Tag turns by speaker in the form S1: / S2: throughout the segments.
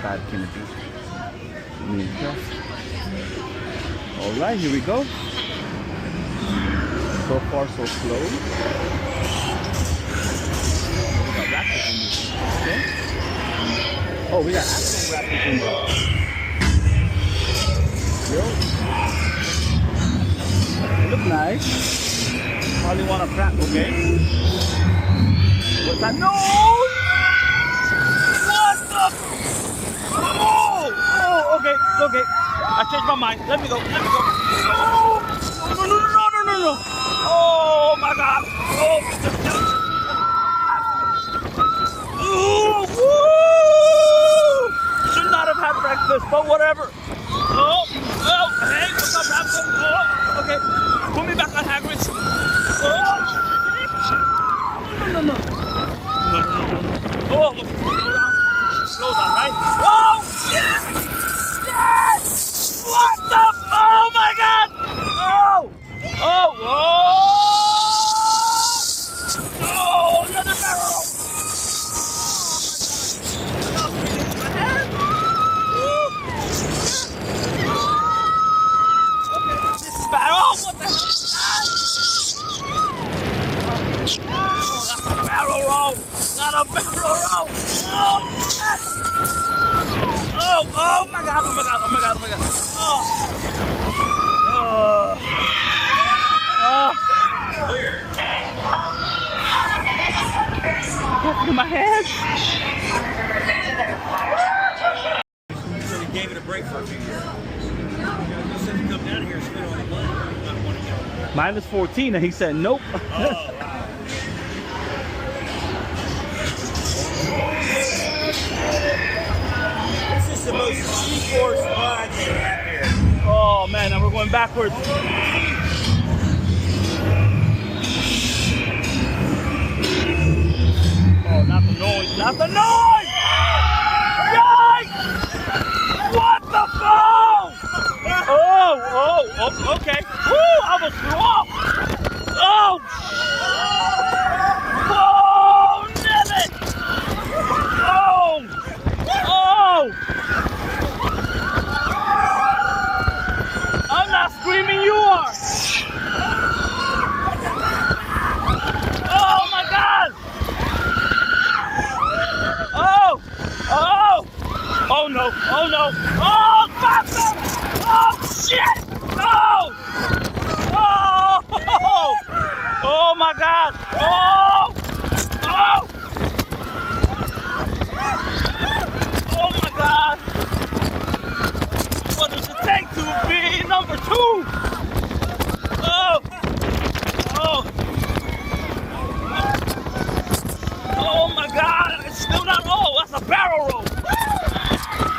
S1: bad can it be? Alright, here we go. So far so slow. We got raptors in this. Okay. Oh, we got actual raptors in there. They look nice. Probably want to crap, okay? What's that? No! What the? Oh, okay, okay. I changed my mind. Let me go. Oh, no. Oh my God. Oh, should not have had breakfast, but whatever. Oh, hey, what's up, raptor? Oh, okay. Put me back on Hagrid's. Oh, no. Oh, slow down, right? Oh, yes! What the? Oh my God! Oh, another barrel! Okay, this is bad. Oh, what the hell is that? Oh, that's a barrel roll! Not a barrel roll! Oh, yes! Oh my God! Look at my head.
S2: So he gave it a break for a few years. He said to come down here and spend all the money. Not want to go.
S1: Minus 14, and he said nope.
S2: Oh, wow. This is the most G-force ride they have here.
S1: Oh man, now we're going backwards. Oh, not the noise, not the noise! Yikes! What the fuck? Oh, okay. Woo, I almost flew off. Oh! Whoa, damn it! Oh! I'm not screaming, you are! Oh my God! Oh no! Oh, faster! Oh shit! No! Oh my God! Oh my God! What does it take to be number 2? Oh my God! It's still not. Oh, that's a barrel roll.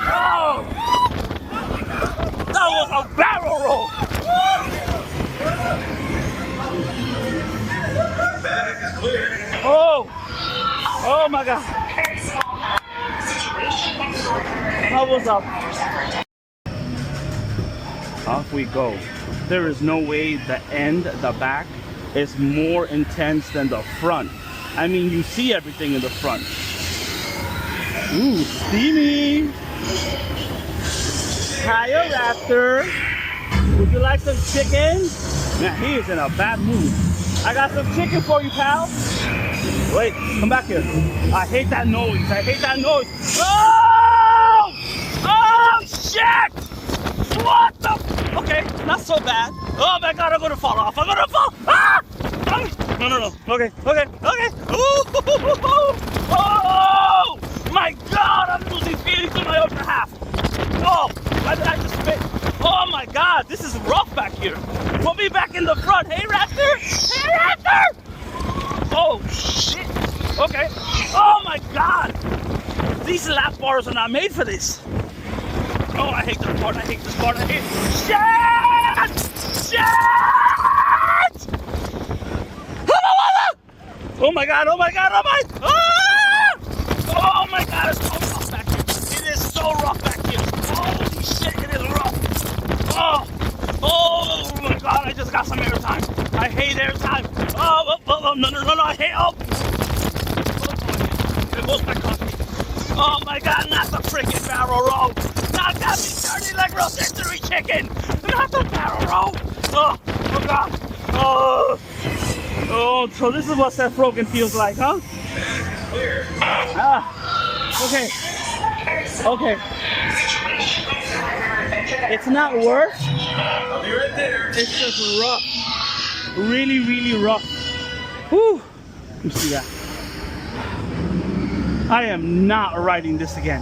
S1: Oh, that was a barrel roll. Oh my God. That was up. Off we go. There is no way the back is more intense than the front. I mean, you see everything in the front. Ooh, steamy. Hiya, raptor. Would you like some chicken? Man, he is in a bad mood. I got some chicken for you, pal. Wait, come back here. I hate that noise. Oh, shit! What the? Okay, not so bad. Oh my God, I'm gonna fall off. Ah! No. Okay. Ooh. Oh my God, I'm losing feelings in my upper half. Oh, why did I just spit? Oh my God, this is rough back here. Put me back in the front. Hey, raptor! Oh, shit. Okay. Oh my God. These lap bars are not made for this. Oh, I hate this part. Shit! Oh my God. Oh my God, it's so rough back here. It is so rough back here. Holy shit, it is rough. Oh my God, I just got some airtime. I hate airtime. No, I hate, there goes my coffee. Oh my my god, not the freaking barrel roll! Not that dirty leg rotisserie chicken! Not the barrel roll! Oh, oh god! Oh! Oh, so this is what Seth Rogen feels like, huh? Okay. Okay. It's not worse.
S2: I'll be right there.
S1: It's just rough. Really, really rough. Whew. You see that? I am not riding this again.